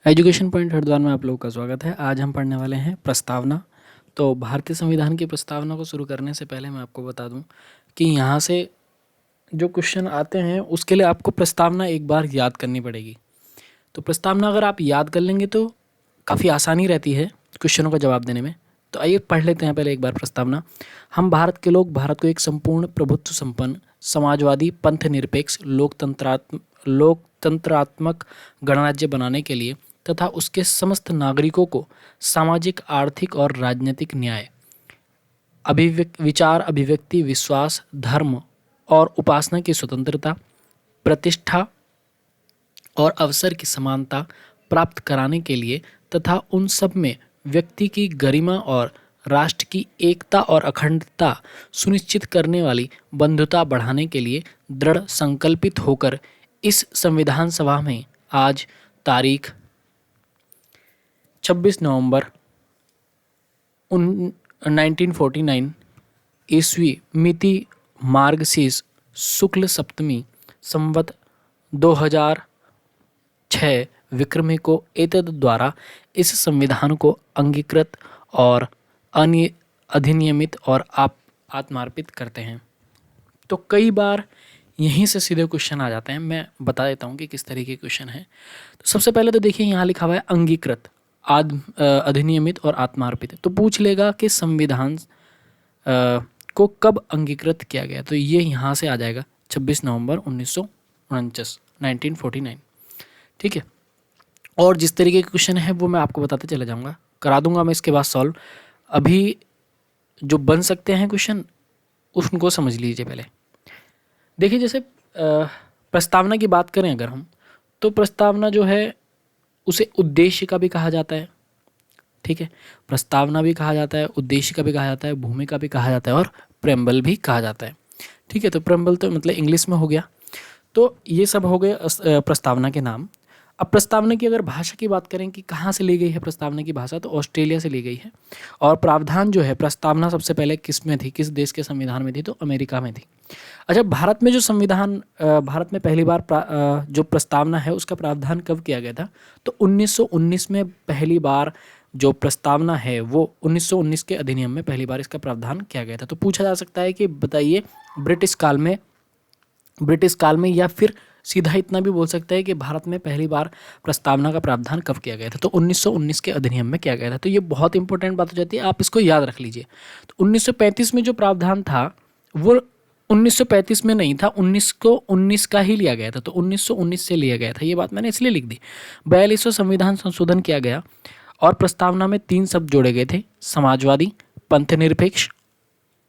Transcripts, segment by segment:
Education point Haridwar में आप लोगों का स्वागत है। आज हम पढ़ने वाले हैं प्रस्तावना। तो भारतीय संविधान की प्रस्तावना को शुरू करने से पहले मैं आपको बता दूं कि यहाँ से जो क्वेश्चन आते हैं उसके लिए आपको प्रस्तावना एक बार याद करनी पड़ेगी। तो प्रस्तावना अगर आप याद कर लेंगे तो काफ़ी आसानी रहती है क्वेश्चनों का जवाब देने में। तो आइए पढ़ लेते हैं पहले एक बार प्रस्तावना। हम भारत के लोग भारत को एक संपूर्ण प्रभुत्व संपन्न समाजवादी पंथ निरपेक्ष लोकतंत्रात्मक गणराज्य बनाने के लिए तथा उसके समस्त नागरिकों को सामाजिक आर्थिक और राजनीतिक न्याय विचार अभिव्यक्ति विश्वास धर्म और उपासना की स्वतंत्रता प्रतिष्ठा और अवसर की समानता प्राप्त कराने के लिए तथा उन सब में व्यक्ति की गरिमा और राष्ट्र की एकता और अखंडता सुनिश्चित करने वाली बंधुता बढ़ाने के लिए दृढ़ संकल्पित होकर इस संविधान सभा में आज तारीख 26 नवंबर 1949 ईस्वी मिति मार्गशीर्ष शुक्ल सप्तमी संवत 2006 विक्रमी को एतद द्वारा इस संविधान को अंगीकृत और अधिनियमित और आत्मार्पित करते हैं। तो कई बार यहीं से सीधे क्वेश्चन आ जाते हैं। मैं बता देता हूँ कि किस तरीके के क्वेश्चन है। तो सबसे पहले तो देखिए यहाँ लिखा हुआ है अंगीकृत अधिनियमित और आत्मार्पित। तो पूछ लेगा कि संविधान को कब अंगीकृत किया गया। तो ये यहाँ से आ जाएगा 26 नवंबर 1949। ठीक है। और जिस तरीके के क्वेश्चन है वो मैं आपको बताते चले जाऊँगा, करा दूंगा मैं इसके बाद सॉल्व। अभी जो बन सकते हैं क्वेश्चन उनको समझ लीजिए पहले। देखिए जैसे प्रस्तावना की बात करें अगर हम, तो प्रस्तावना जो है उसे उद्देश्य का भी कहा जाता है। ठीक है, प्रस्तावना भी कहा जाता है, उद्देश्य का भी कहा जाता है, भूमिका भी कहा जाता है और प्रेम्बल भी कहा जाता है। ठीक है, तो प्रेम्बल तो मतलब इंग्लिश में हो गया। तो ये सब हो गए प्रस्तावना के नाम। अब प्रस्तावना की अगर भाषा की बात करें कि कहाँ से ली गई है प्रस्तावना की भाषा, तो ऑस्ट्रेलिया से ली गई है। और प्रावधान जो है प्रस्तावना सबसे पहले किस में थी, किस देश के संविधान में थी, तो अमेरिका में थी। अच्छा, भारत में जो संविधान भारत में पहली बार जो प्रस्तावना है उसका प्रावधान कब किया गया था, तो 1919 में पहली बार जो प्रस्तावना है वो 1919 के अधिनियम में पहली बार इसका प्रावधान किया गया था। तो पूछा जा सकता है कि बताइए ब्रिटिश काल में या फिर सीधा इतना भी बोल सकता है कि भारत में पहली बार प्रस्तावना का प्रावधान कब किया गया था, तो 1919 के अधिनियम में किया गया था। तो ये बहुत इंपॉर्टेंट बात हो जाती है, आप इसको याद रख लीजिए। तो 1935 में जो प्रावधान था वो 1935 में नहीं था, 19 को 19 का ही लिया गया था। तो 1919 से लिया गया था, ये बात मैंने इसलिए लिख दी। 42वां संविधान संशोधन किया गया और प्रस्तावना में 3 शब्द जोड़े गए थे, समाजवादी, पंथनिरपेक्ष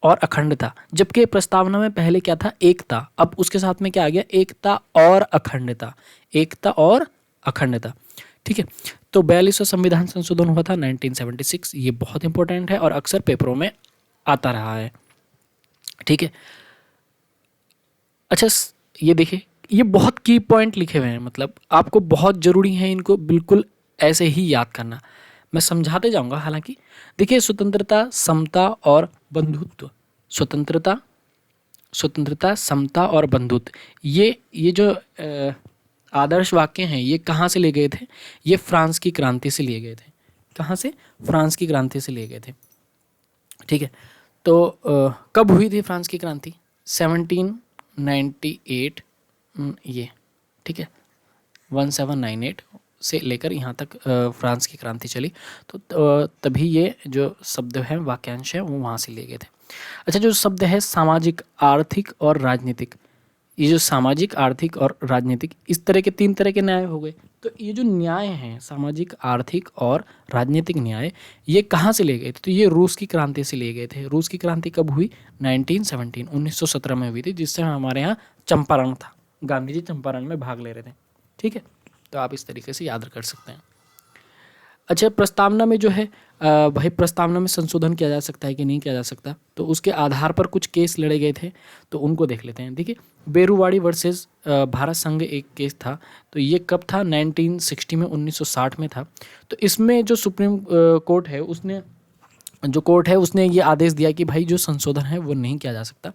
और अखंडता। जबकि प्रस्तावना में पहले क्या था, एकता। अब उसके साथ में क्या आ गया, एकता और अखंडता, एकता और अखंडता। ठीक है, तो 42वां संविधान संशोधन हुआ था 1976। ये बहुत इंपॉर्टेंट है और अक्सर पेपरों में आता रहा है। ठीक है, अच्छा ये देखिए, ये बहुत की पॉइंट लिखे हुए हैं, मतलब आपको बहुत जरूरी है इनको बिल्कुल ऐसे ही याद करना। मैं समझाते जाऊंगा। हालांकि देखिए, स्वतंत्रता समता और बंधुत्व, स्वतंत्रता समता और बंधुत्व, ये जो आदर्श वाक्य हैं ये कहाँ से लिए गए थे, ये फ्रांस की क्रांति से लिए गए थे। कहाँ से, फ्रांस की क्रांति से लिए गए थे। ठीक है, तो कब हुई थी फ्रांस की क्रांति, 1798 ये, ठीक है, 1798 से लेकर यहाँ तक फ्रांस की क्रांति चली। तो तभी ये जो शब्द हैं, वाक्यांश हैं, वो वहाँ से लिए गए थे। अच्छा, जो शब्द है सामाजिक आर्थिक और राजनीतिक, ये जो सामाजिक आर्थिक और राजनीतिक, इस तरह के 3 तरह के न्याय हो गए। तो ये जो न्याय हैं सामाजिक आर्थिक और राजनीतिक न्याय, ये कहाँ से लिए गए थे, तो ये रूस की क्रांति से लिए गए थे। रूस की क्रांति कब हुई, 1917 में हुई थी, जिससे हमारे यहाँ चंपारण था, गांधी जी चंपारण में भाग ले रहे थे। ठीक है, तो आप इस तरीके से याद कर सकते हैं। अच्छा, प्रस्तावना में जो है भाई प्रस्तावना में संशोधन किया जा सकता है कि नहीं किया जा सकता, तो उसके आधार पर कुछ केस लड़े गए थे, तो उनको देख लेते हैं। देखिए, बेरुवाड़ी वर्सेस भारत संघ एक केस था। तो ये कब था, 1960 में, 1960 में था। तो इसमें जो सुप्रीम कोर्ट है उसने ये आदेश दिया कि भाई जो संशोधन है वो नहीं किया जा सकता,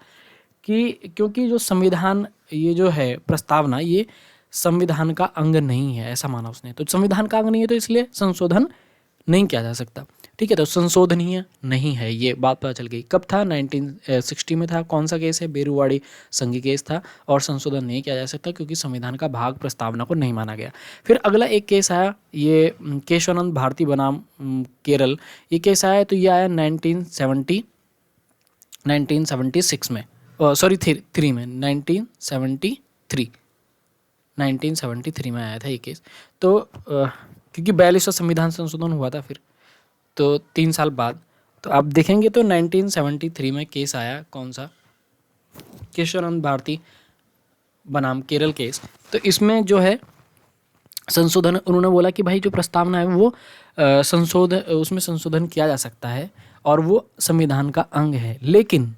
कि क्योंकि जो संविधान, ये जो है प्रस्तावना, ये संविधान का अंग नहीं है, ऐसा माना उसने। तो संविधान का अंग नहीं है तो इसलिए संशोधन नहीं किया जा सकता, ठीक है। तो संशोधनीय नहीं है, ये बात पता चल गई। कब था? 1960 में था। कौन सा केस है? बेरुवाड़ी संघी केस था। और संशोधन नहीं किया जा सकता क्योंकि संविधान का भाग प्रस्तावना को नहीं माना गया। फिर अगला एक केस आया, ये केशवानंद भारती बनाम केरल, ये केस आया। तो ये आया 1976 में, सॉरी 3 में, 1973 में आया था ये केस। तो क्योंकि 42वां संविधान संशोधन हुआ था फिर, तो 3 साल बाद। तो आप देखेंगे तो 1973 में केस आया, कौन सा? केशवानंद भारती बनाम केरल केस। तो इसमें जो है संशोधन, उन्होंने बोला कि भाई जो प्रस्तावना है वो उसमें संशोधन किया जा सकता है और वो संविधान का अंग है। लेकिन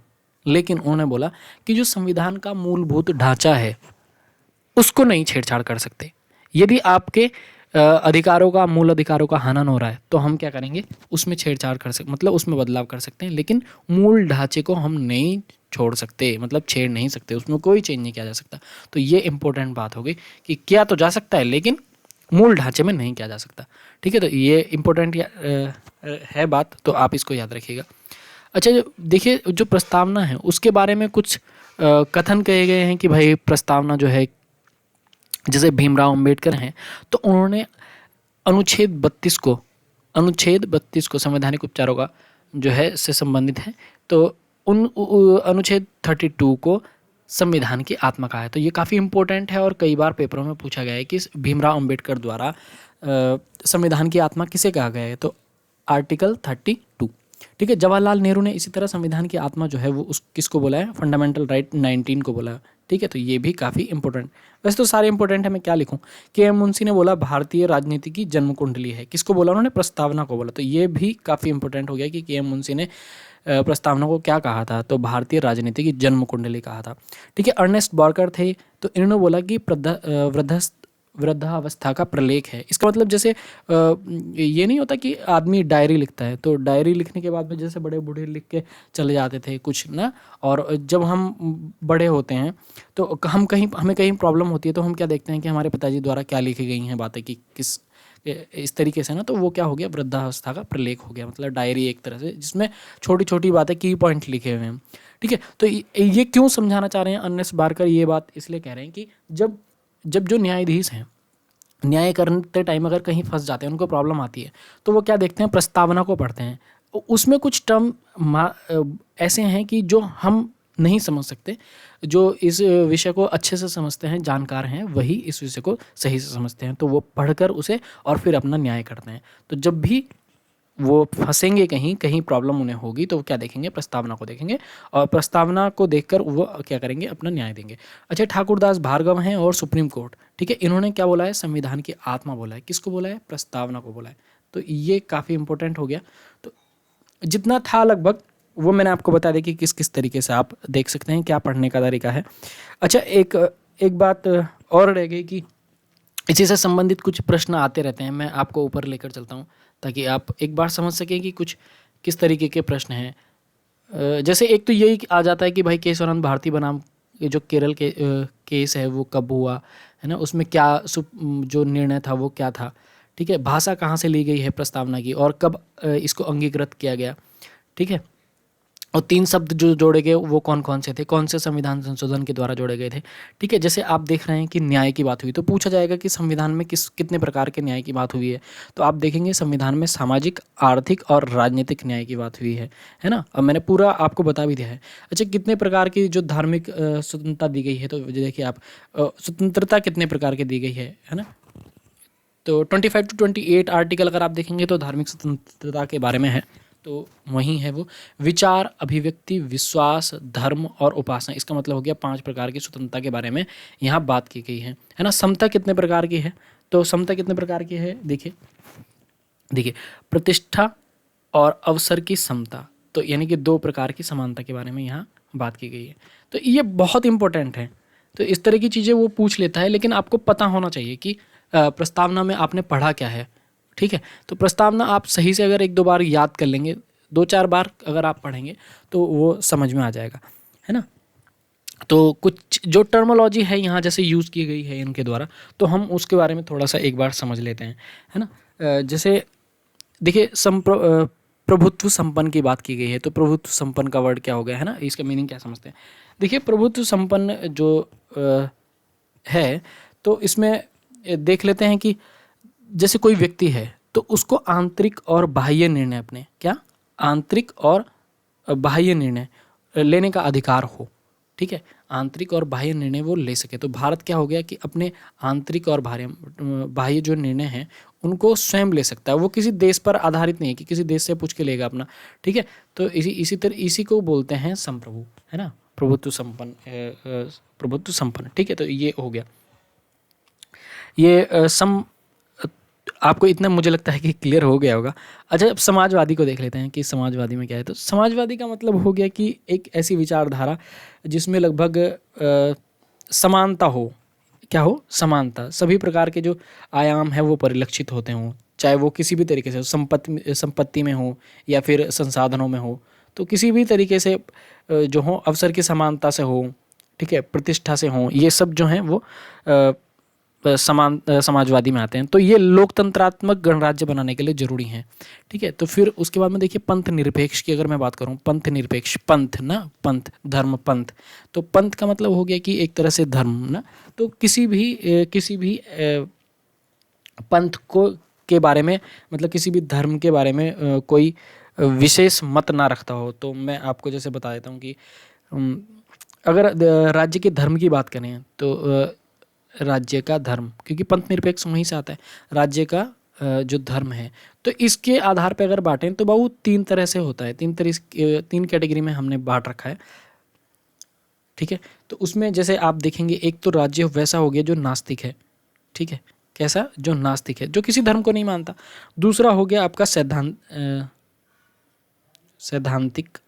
उन्होंने बोला कि जो संविधान का मूलभूत ढांचा है उसको नहीं छेड़छाड़ कर सकते। यदि आपके अधिकारों का, मूल अधिकारों का हनन हो रहा है तो हम क्या करेंगे? उसमें छेड़छाड़ कर सकते, मतलब उसमें बदलाव कर सकते हैं, लेकिन मूल ढांचे को हम नहीं छोड़ सकते, मतलब छेड़ नहीं सकते, उसमें कोई चेंज नहीं किया जा सकता। तो ये इंपॉर्टेंट बात हो गई कि किया तो जा सकता है लेकिन मूल ढांचे में नहीं किया जा सकता, ठीक है। तो ये इंपॉर्टेंट है बात, तो आप इसको याद रखिएगा। अच्छा, देखिए जो प्रस्तावना है उसके बारे में कुछ कथन कहे गए हैं कि भाई प्रस्तावना जो है, जैसे भीमराव अंबेडकर हैं तो उन्होंने अनुच्छेद 32 को संवैधानिक उपचारों का जो है से संबंधित है, तो उन अनुच्छेद 32 को संविधान की आत्मा कहा है। तो ये काफ़ी इंपॉर्टेंट है और कई बार पेपरों में पूछा गया है कि भीमराव अंबेडकर द्वारा संविधान की आत्मा किसे कहा गया है? तो आर्टिकल 32, ठीक है। जवाहरलाल नेहरू ने इसी तरह संविधान की आत्मा जो है वो किसको बोला है? फंडामेंटल राइट 19 को बोला है, ठीक है। तो ये भी काफ़ी इंपॉर्टेंट, वैसे तो सारे इंपॉर्टेंट है, मैं क्या लिखूं? के.एम. मुंशी ने बोला भारतीय राजनीति की जन्म कुंडली है। किसको बोला उन्होंने? प्रस्तावना को बोला। तो ये भी काफ़ी इंपॉर्टेंट हो गया कि के.एम. मुंशी ने प्रस्तावना को क्या कहा था? तो भारतीय राजनीति की जन्म कुंडली कहा था, ठीक है। अर्नेस्ट बॉर्कर थे, तो इन्होंने बोला कि वृद्धावस्था का प्रलेख है। इसका मतलब जैसे ये नहीं होता कि आदमी डायरी लिखता है, तो डायरी लिखने के बाद में जैसे बड़े बूढ़े लिख के चले जाते थे कुछ ना, और जब हम बड़े होते हैं तो हमें कहीं प्रॉब्लम होती है तो हम क्या देखते हैं कि हमारे पिताजी द्वारा क्या लिखी गई हैं बातें, कि किस इस तरीके से ना, तो वो क्या हो गया? वृद्धावस्था का प्रलेख हो गया, मतलब डायरी एक तरह से जिसमें छोटी छोटी बातें, की पॉइंट लिखे हुए हैं, ठीक है। तो ये क्यों समझाना चाह रहे हैं अर्नेस्ट बार्कर? ये बात इसलिए कह रहे हैं कि जब जो न्यायाधीश हैं, न्याय करते टाइम अगर कहीं फंस जाते हैं, उनको प्रॉब्लम आती है, तो वो क्या देखते हैं? प्रस्तावना को पढ़ते हैं। उसमें कुछ टर्म ऐसे हैं कि जो हम नहीं समझ सकते, जो इस विषय को अच्छे से समझते हैं, जानकार हैं, वही इस विषय को सही से समझते हैं, तो वो पढ़कर उसे और फिर अपना न्याय करते हैं। तो जब भी वो फंसेंगे कहीं प्रॉब्लम उन्हें होगी, तो वो क्या देखेंगे? प्रस्तावना को देखेंगे, और प्रस्तावना को देखकर वो क्या करेंगे? अपना न्याय देंगे। अच्छा, ठाकुरदास भार्गव हैं और सुप्रीम कोर्ट, ठीक है, इन्होंने क्या बोला है? संविधान की आत्मा बोला है। किसको बोला है? प्रस्तावना को बोला है। तो ये काफ़ी इंपॉर्टेंट हो गया। तो जितना था लगभग वो मैंने आपको बता दिया कि किस किस तरीके से आप देख सकते हैं, क्या पढ़ने का तरीका है। अच्छा, एक बात और रह गई कि इसी से संबंधित कुछ प्रश्न आते रहते हैं, मैं आपको ऊपर लेकर चलता हूँ ताकि आप एक बार समझ सकें कि कुछ किस तरीके के प्रश्न हैं। जैसे एक तो यही आ जाता है कि भाई केशवानंद भारती बनाम ये जो केरल के केस है वो कब हुआ है ना, उसमें क्या जो निर्णय था वो क्या था, ठीक है। भाषा कहाँ से ली गई है प्रस्तावना की, और कब इसको अंगीकृत किया गया, ठीक है। और 3 शब्द जो जोड़े गए वो कौन कौन से थे, कौन से संविधान संशोधन के द्वारा जोड़े गए थे, ठीक है। जैसे आप देख रहे हैं कि न्याय की बात हुई, तो पूछा जाएगा कि संविधान में कितने प्रकार के न्याय की बात हुई है, तो आप देखेंगे संविधान में सामाजिक, आर्थिक और राजनीतिक न्याय की बात हुई है ना। अब मैंने पूरा आपको बता भी दिया है। अच्छा, कितने प्रकार की जो धार्मिक स्वतंत्रता दी गई है, तो देखिए आप स्वतंत्रता कितने प्रकार की दी गई है ना। तो 25 to 28 आर्टिकल अगर आप देखेंगे तो धार्मिक स्वतंत्रता के बारे में है, तो वही है वो। विचार, अभिव्यक्ति, विश्वास, धर्म और उपासना, इसका मतलब हो गया 5 प्रकार की स्वतंत्रता के बारे में यहाँ बात की गई है ना। समता कितने प्रकार की है, तो समता कितने प्रकार की है, देखिए प्रतिष्ठा और अवसर की समता, तो यानी कि 2 प्रकार की समानता के बारे में यहाँ बात की गई है। तो ये बहुत इंपॉर्टेंट है। तो इस तरह की चीज़ें वो पूछ लेता है, लेकिन आपको पता होना चाहिए कि प्रस्तावना में आपने पढ़ा क्या है, ठीक है। तो प्रस्तावना आप सही से अगर 1-2 बार याद कर लेंगे, 2-4 बार अगर आप पढ़ेंगे तो वो समझ में आ जाएगा, है ना। तो कुछ जो टर्मोलॉजी है यहाँ जैसे यूज़ की गई है इनके द्वारा, तो हम उसके बारे में थोड़ा सा एक बार समझ लेते हैं, है ना। जैसे देखिए प्रभुत्व संपन्न की बात की गई है, तो प्रभुत्व संपन्न का वर्ड क्या हो गया, है ना, इसका मीनिंग क्या समझते हैं। देखिए प्रभुत्व संपन्न जो है, तो इसमें देख लेते हैं कि जैसे कोई व्यक्ति है तो उसको आंतरिक और बाह्य निर्णय, अपने क्या आंतरिक और बाह्य निर्णय लेने का अधिकार हो, ठीक है, आंतरिक और बाह्य निर्णय वो ले सके। तो भारत क्या हो गया कि अपने आंतरिक और बाह्य जो निर्णय हैं उनको स्वयं ले सकता है, वो किसी देश पर आधारित नहीं है कि किसी देश से पूछ के लेगा अपना, ठीक है। तो इसी को बोलते हैं संप्रभु, है ना, प्रभुत्व संपन्न, ठीक है। तो ये हो गया, ये आपको इतना मुझे लगता है कि क्लियर हो गया होगा। अच्छा, अब समाजवादी को देख लेते हैं कि समाजवादी में क्या है। तो समाजवादी का मतलब हो गया कि एक ऐसी विचारधारा जिसमें लगभग समानता हो, क्या हो, समानता, सभी प्रकार के जो आयाम हैं वो परिलक्षित होते हों, चाहे वो किसी भी तरीके से हो, संपत्ति में हो या फिर संसाधनों में हो, तो किसी भी तरीके से जो हो, अवसर की समानता से हो, ठीक है, प्रतिष्ठा से हो, ये सब जो हैं वो समाजवादी में आते हैं। तो ये लोकतंत्रात्मक गणराज्य बनाने के लिए जरूरी हैं, ठीक है। तो फिर उसके बाद में देखिए पंथ निरपेक्ष की अगर मैं बात करूं, पंथ निरपेक्ष, पंथ ना, पंथ धर्म, पंथ, तो पंथ का मतलब हो गया कि एक तरह से धर्म ना, तो किसी भी पंथ को के बारे में, मतलब किसी भी धर्म के बारे में कोई विशेष मत ना रखता हो। तो मैं आपको जैसे बता देता हूँ कि अगर राज्य के धर्म की बात करें तो राज्य का धर्म, क्योंकि पंथ निरपेक्ष वहीं से आता है, राज्य का जो धर्म है, तो इसके आधार पर अगर बांटें तो बाबू तीन तरह से होता है, तीन कैटेगरी में हमने बांट रखा है, ठीक है। तो उसमें जैसे आप देखेंगे, एक तो राज्य वैसा हो गया जो नास्तिक है, ठीक है, कैसा, जो नास्तिक है, जो किसी धर्म को नहीं मानता। दूसरा हो गया आपका सैद्धांतिक,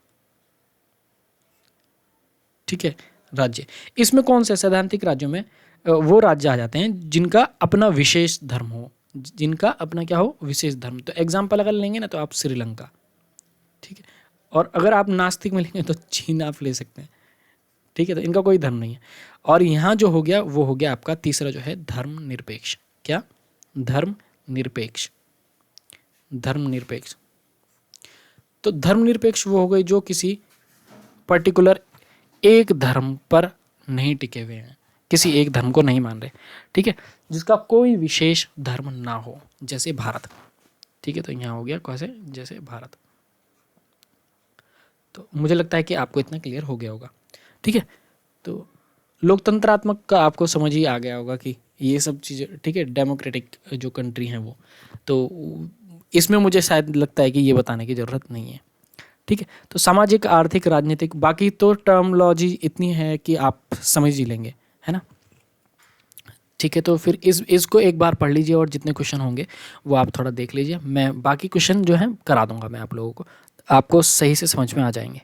ठीक है, राज्य। इसमें कौन से सैद्धांतिक राज्यों में वो राज्य आ जाते हैं जिनका अपना विशेष धर्म हो, जिनका अपना क्या हो, विशेष धर्म। तो एग्जाम्पल अगर लेंगे ना तो आप श्रीलंका, ठीक है, और अगर आप नास्तिक में लेंगे तो चीन आप ले सकते हैं, ठीक है। तो इनका कोई धर्म नहीं है। और यहाँ जो हो गया वो हो गया आपका तीसरा जो है धर्म निरपेक्ष, क्या, धर्म निरपेक्ष, धर्म निरपेक्ष। तो धर्म निरपेक्ष वो हो गई जो किसी पर्टिकुलर एक धर्म पर नहीं टिके हुए हैं, किसी एक धर्म को नहीं मान रहे, ठीक है, जिसका कोई विशेष धर्म ना हो, जैसे भारत, ठीक है। तो यहाँ हो गया कैसे, जैसे भारत। तो मुझे लगता है कि आपको इतना क्लियर हो गया होगा, ठीक है। तो लोकतंत्रात्मक का आपको समझ ही आ गया होगा कि ये सब चीज़ें, ठीक है, डेमोक्रेटिक जो कंट्री हैं वो, तो इसमें मुझे शायद लगता है कि ये बताने की ज़रूरत नहीं है, ठीक है। तो सामाजिक, आर्थिक, राजनीतिक, बाकी तो टर्मोलॉजी इतनी है कि आप समझ ही लेंगे, है ना, ठीक है। तो फिर इसको एक बार पढ़ लीजिए और जितने क्वेश्चन होंगे वो आप थोड़ा देख लीजिए, मैं बाकी क्वेश्चन जो हैं करा दूंगा मैं आप लोगों को, आपको सही से समझ में आ जाएंगे।